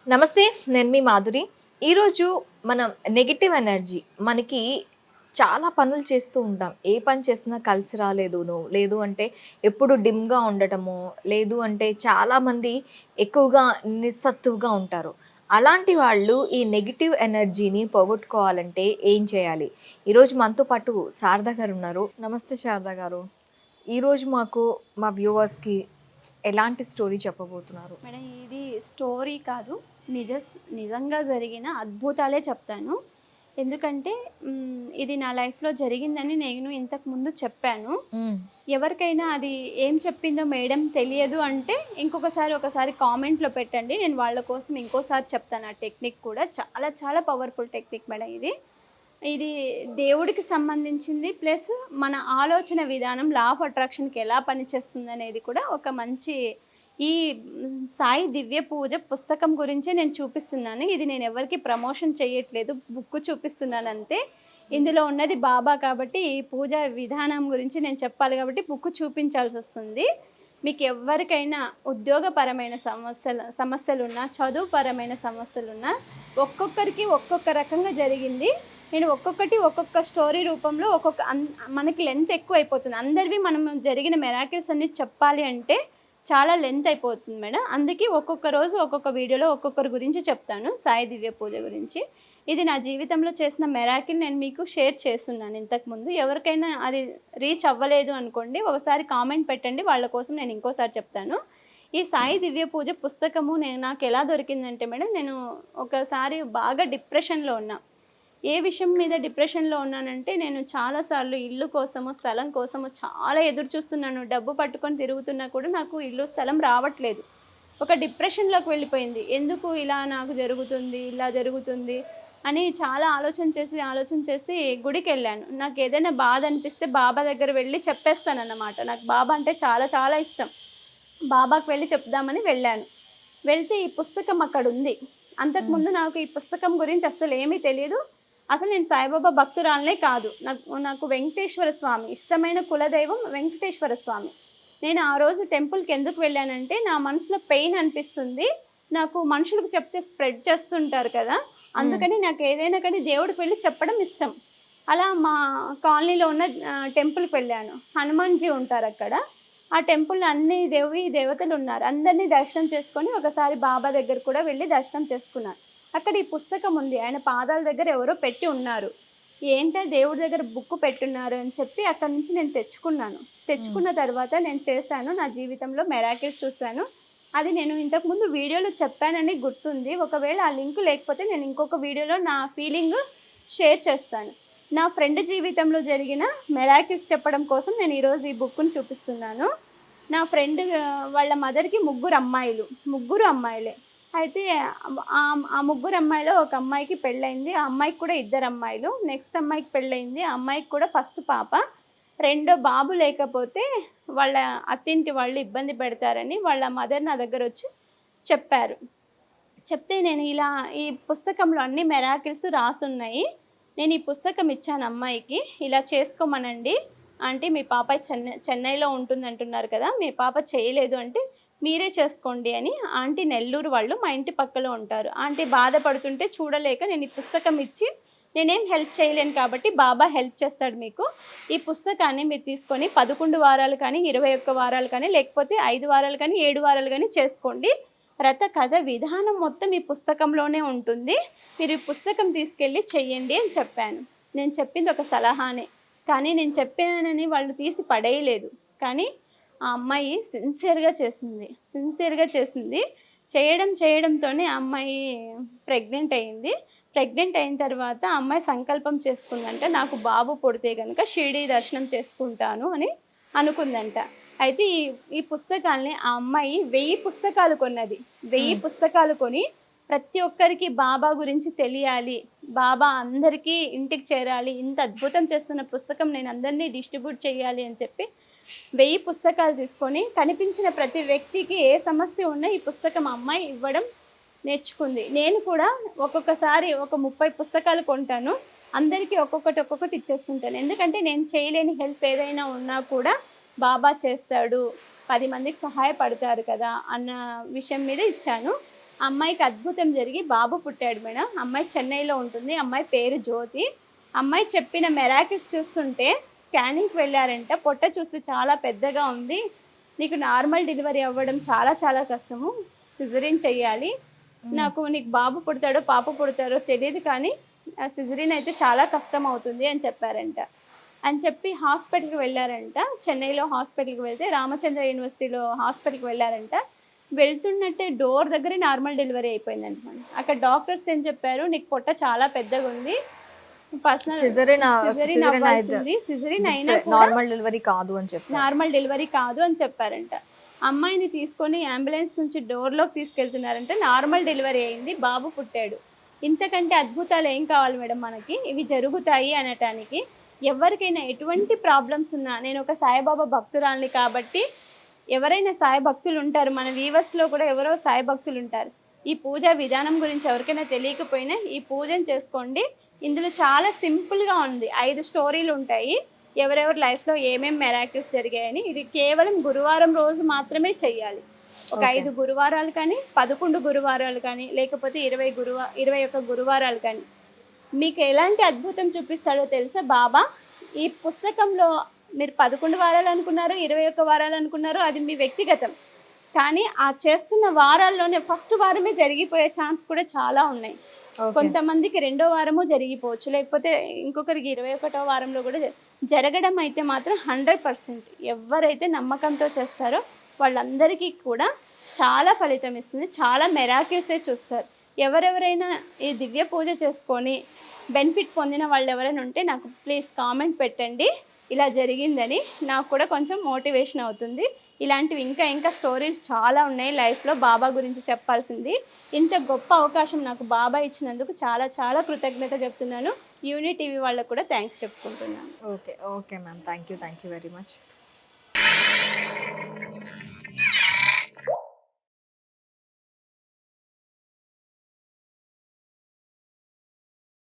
నమస్తే. నేను మీ మాధురి. ఈరోజు మనం నెగెటివ్ ఎనర్జీ మనకి చాలా పనులు చేస్తూ ఉంటాం. ఏ పని చేసినా కలిసి రాలేదునో, లేదు అంటే ఎప్పుడు డిమ్‌గా ఉండటమో, లేదు అంటే చాలామంది ఎక్కువగా నిస్సత్తువగా ఉంటారు. అలాంటి వాళ్ళు ఈ నెగెటివ్ ఎనర్జీని పోగొట్టుకోవాలంటే ఏం చేయాలి? ఈరోజు మనతో పాటు శారద గారున్నారు. నమస్తే శారద గారు. ఈరోజు మాకు మా వ్యూవర్స్‌కి ఎలాంటి స్టోరీ చెప్పబోతున్నారు? మేడం ఇది స్టోరీ కాదు. నిజ నిజంగా జరిగిన అద్భుతాలే చెప్తాను. ఎందుకంటే ఇది నా లైఫ్‌లో జరిగిందని నేను ఇంతకుముందు చెప్పాను. హ్మ్. ఎవరికైనా అది ఏం చెప్పిందో మేడం తెలియదు అంటే ఒకసారి కామెంట్‌లో పెట్టండి. నేను వాళ్ళ కోసం ఇంకోసారి చెప్తాను. ఆ టెక్నిక్ కూడా చాలా చాలా పవర్‌ఫుల్ టెక్నిక్ మేడం ఇది. ఇది దేవుడికి సంబంధించింది. ప్లస్ మన ఆలోచన విధానం లా ఆఫ్ అట్రాక్షన్‌కి ఎలా పనిచేస్తుందనేది కూడా ఒక మంచి ఈ సాయి దివ్య పూజ పుస్తకం గురించే నేను చూపిస్తున్నాను. ఇది నేను ఎవరికీ ప్రమోషన్ చేయట్లేదు. బుక్ చూపిస్తున్నాను అంతే. ఇందులో ఉన్నది బాబా కాబట్టి ఈ పూజ విధానం గురించి నేను చెప్పాలి కాబట్టి బుక్ చూపించాల్సొస్తుంది. మీకు ఎవ్వరికైనా ఉద్యోగపరమైన సమస్యలున్నా, చదువుపరమైన సమస్యలున్నా ఒక్కొక్కరికి ఒక్కొక్క రకంగా జరిగింది. నేను ఒక్కొక్క స్టోరీ రూపంలో మనకి లెంత్ ఎక్కువైపోతుంది. అందరివి మనం జరిగిన మిరాకిల్స్ అన్నీ చెప్పాలి అంటే చాలా లెంత్ అయిపోతుంది మేడం. అందుకే ఒక్కొక్క రోజు ఒక్కొక్క వీడియోలో ఒక్కొక్కరి గురించి చెప్తాను. సాయి దివ్య పూజ గురించి. ఇది నా జీవితంలో చేసిన మిరాకిల్ నేను మీకు షేర్ చేస్తున్నాను ఇంతకుముందు. ఎవరికైనా అది రీచ్ అవ్వలేదు అనుకోండి, ఒకసారి కామెంట్ పెట్టండి. వాళ్ళ కోసం నేను ఇంకోసారి చెప్తాను. ఈ సాయి దివ్య పూజ పుస్తకము నాకు ఎలా దొరికిందంటే మేడం, నేను ఒకసారి బాగా డిప్రెషన్‌లో ఉన్నా. ఏ విషయం మీద డిప్రెషన్‌లో ఉన్నానంటే, నేను చాలా సార్లు ఇల్లు కోసము, స్థలం కోసము చాలా ఎదురు చూస్తున్నాను. డబ్బు పట్టుకొని తిరుగుతున్నా కూడా నాకు ఇల్లు, స్థలం రావట్లేదు. ఒక డిప్రెషన్‌లోకి వెళ్ళిపోయింది. ఎందుకు ఇలా నాకు జరుగుతుంది, ఇలా జరుగుతుంది అని చాలా ఆలోచన చేసి గుడికెళ్ళాను. నాకేదైనా బాధ అనిపిస్తే బాబా దగ్గర వెళ్ళి చెప్పేస్తానన్నమాట. నాకు బాబా అంటే చాలా చాలా ఇష్టం. బాబాకి వెళ్ళి చెప్దామని వెళ్ళాను. వెళ్తే ఈ పుస్తకం అక్కడుంది. హ్మ్. అంతకుముందు నాకు ఈ పుస్తకం గురించి అస్సలేమీ తెలీదు. అసలు నేను సాయిబాబా భక్తురాలనే కాదు. నాకు నాకు వెంకటేశ్వర స్వామి ఇష్టమైన కులదైవం వెంకటేశ్వర స్వామి. నేను ఆ రోజు టెంపుల్‌కి ఎందుకు వెళ్ళానంటే, నా మనసులో పెయిన్ అనిపిస్తుంది. నాకు మనుషులకు చెప్తే స్ప్రెడ్ చేస్తుంటారు కదా! హ్మ్. అందుకని నాకు ఏదైనా కానీ దేవుడికి వెళ్లి చెప్పడం ఇష్టం. అలా మా కాలనీలో ఉన్న టెంపుల్‌కి వెళ్ళాను. హనుమాన్‌జీ ఉంటారక్కడ. ఆ టెంపుల్‌లో అన్ని దేవతలున్నారు. అందరిని దర్శనం చేసుకొని ఒకసారి బాబా దగ్గర కూడా వెళ్లి దర్శనం చేసుకున్నాను. అక్కడ ఈ పుస్తకం ఉంది. ఆయన పాదాల దగ్గర ఎవరో పెట్టి ఉన్నారు. ఏంటా దేవుడి దగ్గర బుక్ పెట్టున్నారు అని చెప్పి అక్కడి నుంచి నేను తెచ్చుకున్నాను. హ్మ్. తెచ్చుకున్న తర్వాత నేను చేశాను. నా జీవితంలో మిరాకిల్స్ చూశాను. అది నేను ఇంతకుముందు వీడియోలో చెప్పానని గుర్తుంది. ఒకవేళ ఆ లింక్ లేకపోతే నేను ఇంకొక వీడియోలో నా ఫీలింగ్ షేర్ చేస్తాను. నా ఫ్రెండ్ జీవితంలో జరిగిన మిరాకిల్స్ చెప్పడం కోసం నేను ఈరోజు ఈ బుక్‌ని చూపిస్తున్నాను. నా ఫ్రెండ్ వాళ్ళ మదర్‌కి ముగ్గురు అమ్మాయిలే. అయితే ఆ ముగ్గురు అమ్మాయిలో ఒక అమ్మాయికి పెళ్ళయింది. ఆ అమ్మాయికి కూడా ఇద్దరు అమ్మాయిలు. నెక్స్ట్ అమ్మాయికి పెళ్ళయింది. ఆ అమ్మాయికి కూడా ఫస్ట్ పాప. రెండో బాబు లేకపోతే వాళ్ళ అత్తింటి వాళ్ళు ఇబ్బంది పెడతారని వాళ్ళ మదర్ నా దగ్గరొచ్చి చెప్పారు. చెప్తే నేను ఇలా ఈ పుస్తకంలో అన్ని మిరాకిల్స్ రాసున్నాయి. నేను ఈ పుస్తకం ఇచ్చాను అమ్మాయికి. ఇలా చేసుకోమనండి. ఆంటీ మీ పాప చెన్నైలో ఉంటుందంటున్నారు కదా! మీ పాప చేయలేదు అంటే, మీరే చేసుకోండి అని ఆంటీ నెల్లూరు వాళ్ళు మా ఇంటి పక్కలో ఉంటారు. ఆంటీ బాధపడుతుంటే చూడలేక నేను ఈ పుస్తకం ఇచ్చి, నేనేం హెల్ప్ చేయలేను కాబట్టి బాబా హెల్ప్ చేస్తాడు మీకు. ఈ పుస్తకాన్ని మీరు తీసుకొని 11 వారాలు కానీ, 21 వారాలు కానీ, లేకపోతే 5 వారాలు కానీ, 7 వారాలు గానీ చేసుకోండి. రథ కథ విధానం మొత్తం ఈ పుస్తకంలోనే ఉంటుంది. మీరు ఈ పుస్తకం తీసుకెళ్ళి చెయ్యండి అని చెప్పాను. నేను చెప్పింది ఒక సలహానే. కానీ నేను చెప్పానని వాళ్ళు తీసి పడేయలేదు. కానీ ఆ అమ్మాయి సిన్సియర్‌గా చేసింది. చేయడంతోనే ఆ అమ్మాయి ప్రెగ్నెంట్ అయింది. ప్రెగ్నెంట్ అయిన తర్వాత ఆ అమ్మాయి సంకల్పం చేసుకుందంట. నాకు బాబు పుడితే గనక షిరిడీ దర్శనం చేసుకుంటాను అని అనుకుందంట. అయితే ఈ పుస్తకాల్ని ఆ అమ్మాయి 1000 పుస్తకాలు కొన్నది. 1000 హ్మ్. పుస్తకాలు కొని ప్రతి ఒక్కరికి బాబా గురించి తెలియాలి. బాబా అందరికీ ఇంటికి చేరాలి. ఇంత అద్భుతం చేస్తున్న పుస్తకం నేను అందరినీ డిస్ట్రిబ్యూట్ చేయాలి అని చెప్పి 1000 పుస్తకాలు తీసుకొని కనిపించిన ప్రతి వ్యక్తికి ఏ సమస్య ఉన్నా ఈ పుస్తకం ఆ అమ్మాయి ఇవ్వడం నేర్చుకుంది. నేను కూడా ఒక్కొక్కసారి ఒక 30 పుస్తకాలు కొంటాను. అందరికీ ఒక్కొక్కటి ఇచ్చేస్తుంటాను. ఎందుకంటే నేను చేయలేని హెల్ప్ ఏదైనా ఉన్నా కూడా బాబా చేస్తాడు. 10 మందికి సహాయపడతారు కదా! అన్న విషయం మీద ఇచ్చాను. అమ్మాయికి అద్భుతం జరిగి బాబు పుట్టాడు మేడం. అమ్మాయి చెన్నైలో ఉంటుంది. అమ్మాయి పేరు జ్యోతి. అమ్మాయి చెప్పిన మెరాకిల్స్ చూస్తుంటే స్కానింగ్‌కి వెళ్ళారంట. పొట్ట చూస్తే చాలా పెద్దగా ఉంది. నీకు నార్మల్ డెలివరీ అవ్వడం చాలా చాలా కష్టము. సిజరీన్ చెయ్యాలి. నీకు బాబు పుడతాడో, పాప పుడతారో తెలీదు కానీ సిజరీన్ అయితే చాలా కష్టం అవుతుంది అని చెప్పారంట. అని చెప్పి హాస్పిటల్‌కి వెళ్ళారంట. చెన్నైలో హాస్పిటల్‌కి వెళ్తే రామచంద్ర యూనివర్సిటీలో హాస్పిటల్‌కి వెళ్ళారంట. వెళ్తున్నట్టే డోర్ దగ్గరే నార్మల్ డెలివరీ అయిపోయిందంట మేడం. అక్కడ డాక్టర్స్ ఏం చెప్పారు, నీకు పొట్ట చాలా పెద్దగుంది. సిజరీన్ అవ్వాల్సింది. సిజరీన్ అయినా కూడా నార్మల్ డెలివరీ కాదు అని చెప్పి నార్మల్ డెలివరీ కాదు అని చెప్పారంట. అమ్మాయిని తీసుకొని అంబులెన్స్ నుంచి డోర్‌లోకి తీసుకెళ్తున్నారంట. నార్మల్ డెలివరీ అయింది. బాబు పుట్టాడు. ఇంతకంటే అద్భుతాలు ఏం కావాలి మేడం మనకి? ఇవి జరుగుతాయి అనటానికి. ఎవరికైనా ఎటువంటి ప్రాబ్లమ్స్ ఉన్నా, నేను ఒక సాయిబాబా భక్తురాలిని కాబట్టి ఎవరైనా సాయి భక్తులు ఉంటారు. మన వీవర్స్‌లో కూడా ఎవరో సాయి భక్తులు ఉంటారు. ఈ పూజా విధానం గురించి ఎవరికైనా తెలియకపోయినా ఈ పూజను చేసుకోండి. ఇందులో చాలా సింపుల్‌గా ఉంది. 5 స్టోరీలు ఉంటాయి. ఎవరెవరి లైఫ్‌లో ఏమేం మిరాకిల్స్ జరిగాయని. ఇది కేవలం గురువారం రోజు మాత్రమే చెయ్యాలి. ఒక 5 గురువారాలు కానీ, 11 గురువారాలు కానీ, లేకపోతే 21 గురువారాలు కానీ. మీకు ఎలాంటి అద్భుతం చూపిస్తాడో తెలుసా బాబా? ఈ పుస్తకంలో మీరు 11 వారాలు అనుకున్నారు, 21 వారాలు అనుకున్నారు, అది మీ వ్యక్తిగతం. కానీ ఆ చేస్తున్న వారాల్లోనే ఫస్ట్ వారమే జరిగిపోయే ఛాన్స్ కూడా చాలా ఉన్నాయి. కొంతమందికి రెండో వారము జరిగిపోవచ్చు, లేకపోతే ఇంకొకరికి 21వ వారంలో కూడా జరగడం అయితే మాత్రం 100%. ఎవరైతే నమ్మకంతో చేస్తారో వాళ్ళందరికీ కూడా చాలా ఫలితం ఇస్తుంది. చాలా మెరాకిల్సే చూస్తారు. ఎవరెవరైనా ఈ దివ్య పూజ చేసుకొని బెనిఫిట్ పొందిన వాళ్ళు ఎవరైనా ఉంటే నాకు ప్లీజ్ కామెంట్ పెట్టండి, ఇలా జరిగిందని. నాకు కూడా కొంచెం మోటివేషన్ అవుతుంది. ఇలాంటివి ఇంకా స్టోరీస్ చాలా ఉన్నాయి లైఫ్లో బాబా గురించి చెప్పాల్సింది. ఇంత గొప్ప అవకాశం నాకు బాబా ఇచ్చినందుకు చాలా చాలా కృతజ్ఞత చెప్తున్నాను. యూనిటీవీ వాళ్ళకు కూడా థ్యాంక్స్ చెప్పుకుంటున్నాను. Okay ma'am, thank you very much.